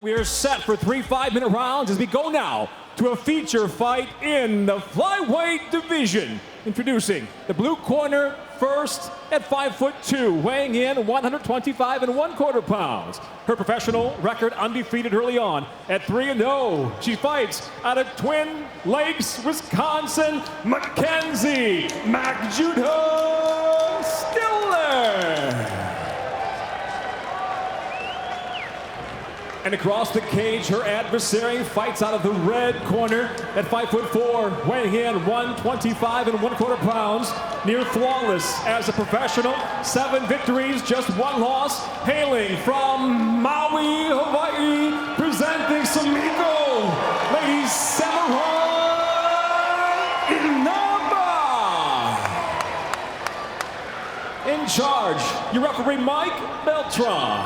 We are set for 3 5-minute rounds as we go now to a feature fight in the Flyweight division. Introducing the blue corner first at 5'2", weighing in 125 1/4 pounds. Her professional record undefeated early on at 3-0. She fights out of Twin Lakes, Wisconsin, Mackenzie Stiller. And across the cage, her adversary fights out of the red corner at 5'4", weighing in 125 1/4 pounds. Near flawless as a professional, 7 victories, just 1 loss. Hailing from Maui, Hawaii, presenting Sumiko, Ladies Inaba. In charge, your referee Mike Beltran.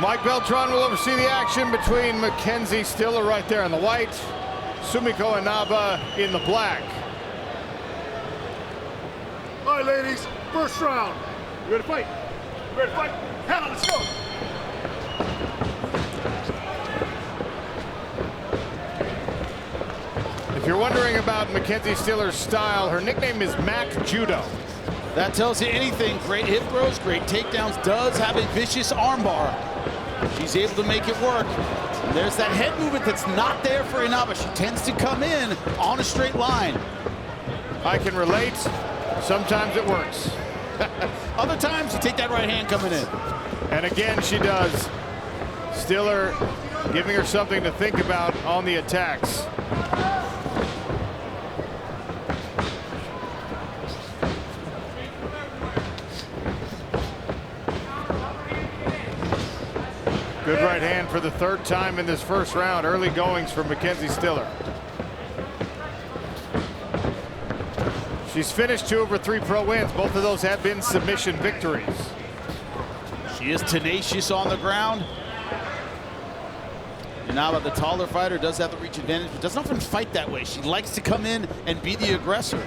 Mike Beltran will oversee the action between Mackenzie Stiller right there in the white, Sumiko Inaba in the black. All right, ladies, first round. You ready to fight? You ready to fight? Hell, let's go. If you're wondering about Mackenzie Stiller's style, her nickname is Mac Judo. That tells you anything. Great hip throws, great takedowns, does have a vicious armbar. She's able to make it work. And there's that head movement that's not there for Inaba. She tends to come in on a straight line. I can relate. Sometimes it works. Other times you take that right hand coming in. And again, she does. Stiller giving her something to think about on the attacks. Good right hand for the 3rd time in this first round. Early goings from Mackenzie Stiller. She's finished 2 of her 3 pro wins. Both of those have been submission victories. She is tenacious on the ground. Inaba, the taller fighter, does have the reach advantage, but doesn't often fight that way. She likes to come in and be the aggressor.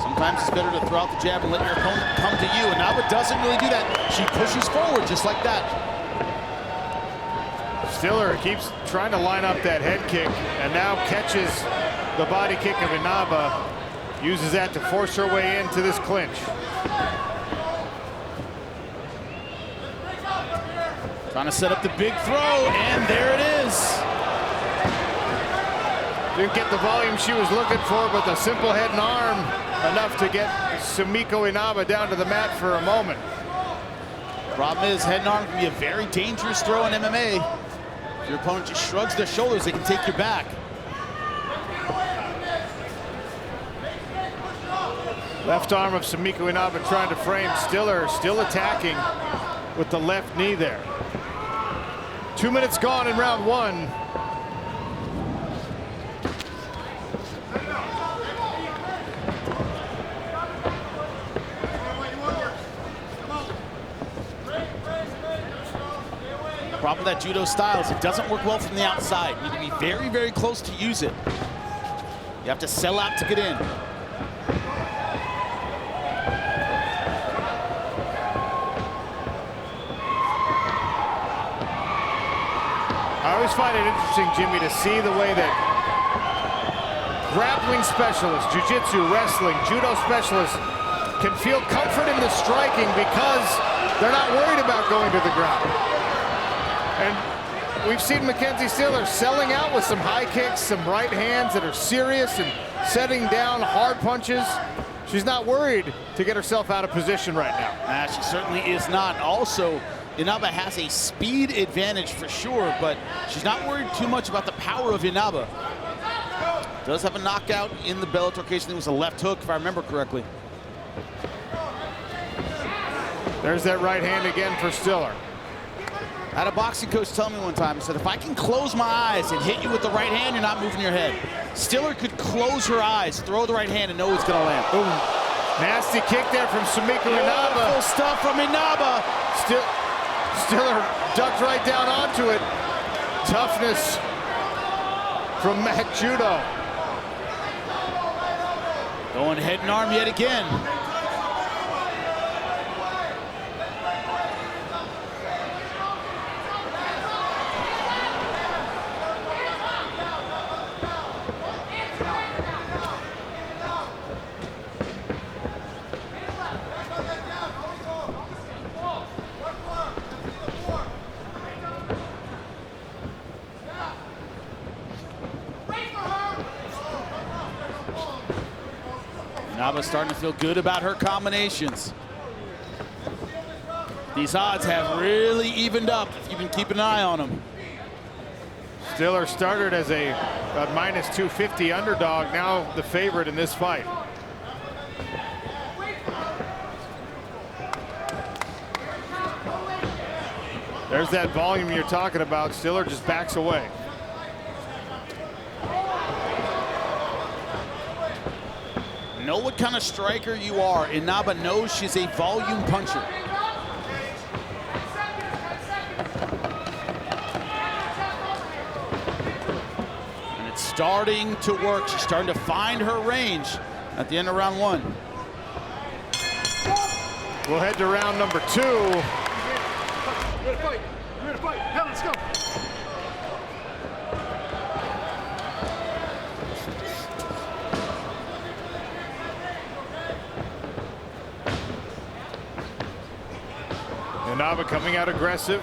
Sometimes it's better to throw out the jab and let your opponent come to you. Inaba doesn't really do that. She pushes forward just like that. Stiller keeps trying to line up that head kick and now catches the body kick of Inaba. Uses that to force her way into this clinch. Trying to set up the big throw, and there it is. Didn't get the volume she was looking for, but the simple head and arm enough to get Sumiko Inaba down to the mat for a moment. Problem is, head and arm can be a very dangerous throw in MMA. If your opponent just shrugs their shoulders, they can take your back. Left arm of Sumiko Inaba trying to frame. Stiller still attacking with the left knee there. 2 minutes gone in round 1. Problem with that judo style is it doesn't work well from the outside. You need to be very, very close to use it. You have to sell out to get in. I always find it interesting, Jimmy, to see the way that grappling specialists, jiu-jitsu, wrestling, judo specialists can feel comfort in the striking because they're not worried about going to the ground. And we've seen Mackenzie Stiller selling out with some high kicks, some right hands that are serious and setting down hard punches. She's not worried to get herself out of position right now. She certainly is not. Also, Inaba has a speed advantage for sure, but she's not worried too much about the power of Inaba. Does have a knockout in the Bellator case. I think it was a left hook, if I remember correctly. There's that right hand again for Stiller. I had a boxing coach tell me one time, he said, if I can close my eyes and hit you with the right hand, you're not moving your head. Stiller could close her eyes, throw the right hand, and know it's going to land. Ooh. Nasty kick there from Sumiko Inaba. Beautiful stuff from Inaba. Stiller ducked right down onto it. Toughness from Mac Judo. Going head and arm yet again. Inaba's starting to feel good about her combinations. These odds have really evened up if you can keep an eye on them. Stiller started as a minus 250 underdog, now the favorite in this fight. There's that volume you're talking about. Stiller just backs away. Know what kind of striker you are. Inaba knows she's a volume puncher. And it's starting to work. She's starting to find her range at the end of round one. We'll head to round number 2. You ready to fight? You ready to fight? Hell, let's go. Inaba coming out aggressive.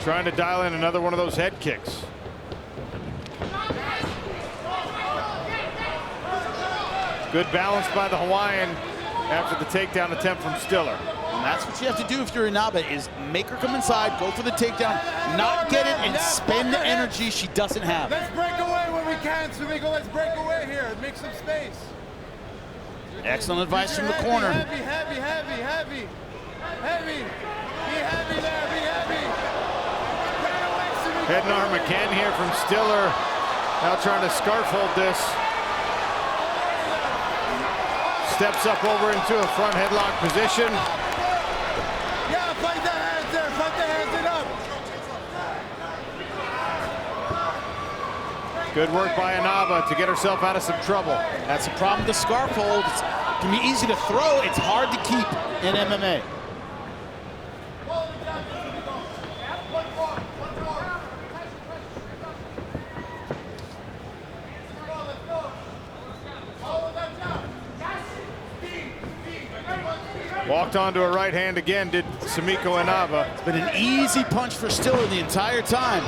Trying to dial in another one of those head kicks. Good balance by the Hawaiian after the takedown attempt from Stiller. And that's what you have to do if you're Inaba, is make her come inside, go for the takedown, not get it, and spend the energy she doesn't have. Let's break away when we can, Sumiko. Let's break away here. Make some space. Excellent advice from the corner. Heavy, heavy, heavy, heavy. Heavy. Be heavy there, be heavy. Get away, Sumiko. Head and arm again here from Stiller. Now trying to scarf hold this. Steps up over into a front headlock position. Yeah, fight the hands there. Fight the hands it up. Good work by Inaba to get herself out of some trouble. That's the problem with the scarf hold. It can be easy to throw. It's hard to keep in MMA. Walked onto a right hand again, did Sumiko Inaba. It's been an easy punch for Stiller the entire time.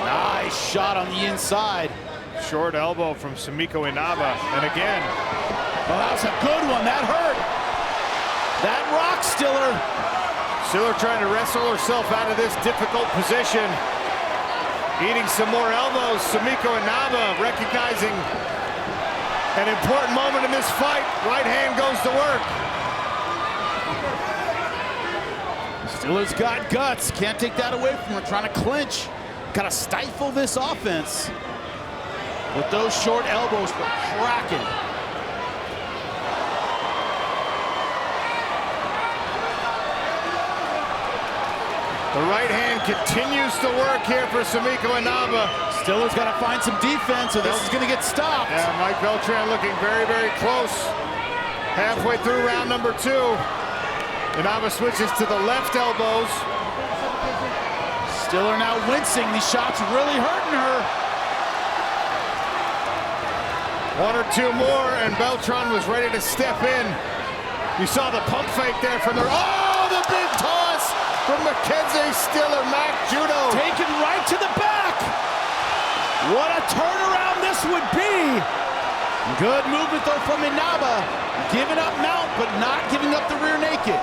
Nice shot on the inside. Short elbow from Sumiko Inaba, and again. Oh, that was a good one. That hurt. That rocks Stiller. Stiller trying to wrestle herself out of this difficult position. Eating some more elbows. Sumiko Inaba recognizing an important moment in this fight. Right hand goes to work. Stiller's got guts. Can't take that away from her. Trying to clinch. Got to stifle this offense. With those short elbows were cracking. The right hand continues to work here for Sumiko Inaba. Stiller's got to find some defense, or this is going to get stopped. Yeah, Mike Beltran looking very, very close. Halfway through round number 2. Inaba switches to the left elbows. Stiller now wincing. These shots really hurting her. 1 or 2 more, and Beltran was ready to step in. You saw the pump fake there from the... Oh, the big toss from Mackenzie Stiller, Mac Judo. Taken right to the back. What a turnaround this would be. Good movement though from Inaba. Giving up mount, but not giving up the rear naked.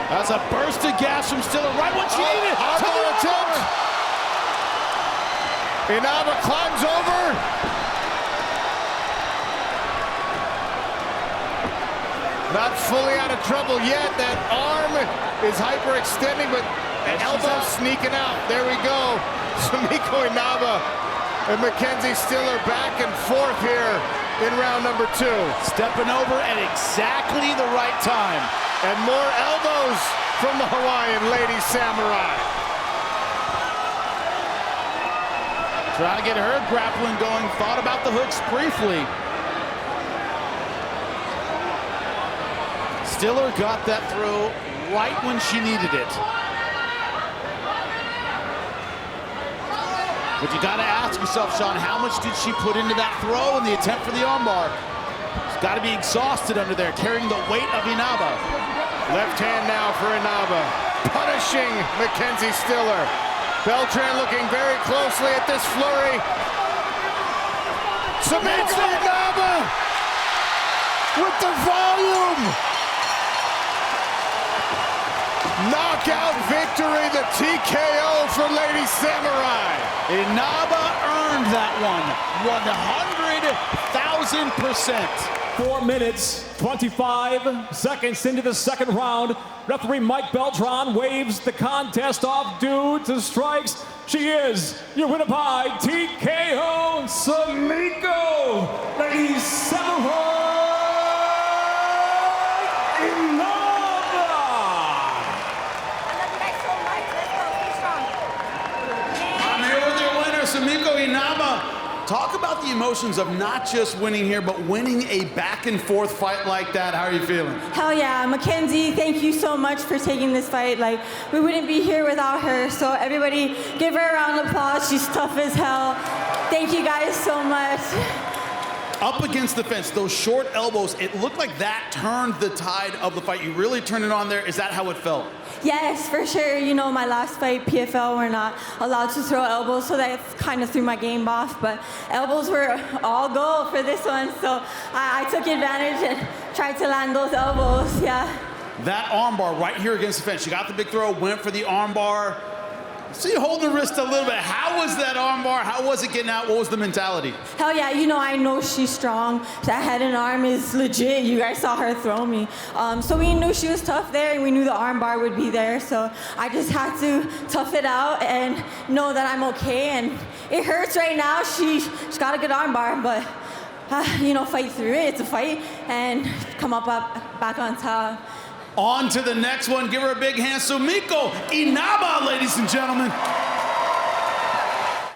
That's a burst of gas from Stiller right when she needed it. Hardball attempt. Inaba climbs over. Not fully out of trouble yet. That arm is hyperextending, but an elbow sneaking out. There we go. Sumiko Inaba and Mackenzie Stiller back and forth here in round number 2. Stepping over at exactly the right time. And more elbows from the Hawaiian Lady Samurai. Trying to get her grappling going. Thought about the hooks briefly. Stiller got that throw right when she needed it. But you gotta ask yourself, Sean, how much did she put into that throw and the attempt for the armbar? She's gotta be exhausted under there, carrying the weight of Inaba. Left hand now for Inaba, punishing Mackenzie Stiller. Beltran looking very closely at this flurry. Sumiko Inaba with the volume. Knockout victory, the TKO for Lady Samurai. Inaba earned that one, 100,000%. 4 minutes, 25 seconds into the second round. Referee Mike Beltran waves the contest off due to strikes. She is your winner by TKO, Sumiko Lady Samurai Inaba. I'm here with your winner, Sumiko Inaba. Talk about the emotions of not just winning here, but winning a back-and-forth fight like that. How are you feeling? Hell yeah, Mackenzie, thank you so much for taking this fight. Like, we wouldn't be here without her. So everybody, give her a round of applause. She's tough as hell. Thank you guys so much. Up against the fence, those short elbows, it looked like that turned the tide of the fight. You really turned it on there. Is that how it felt? Yes, for sure. You know, my last fight, PFL, we're not allowed to throw elbows, so that kind of threw my game off. But elbows were all go for this one, so I took advantage and tried to land those elbows, yeah. That armbar right here against the fence. You got the big throw, went for the armbar. So you hold the wrist a little bit. How was that armbar? How was it getting out? What was the mentality? Hell yeah, you know, I know she's strong. That head and arm is legit. You guys saw her throw me. So we knew she was tough there, and we knew the armbar would be there. So I just had to tough it out and know that I'm okay. And it hurts right now. She's got a good armbar, but you know, fight through it. It's a fight, and come up back on top. On to the next one. Give her a big hand. Sumiko Inaba, ladies and gentlemen.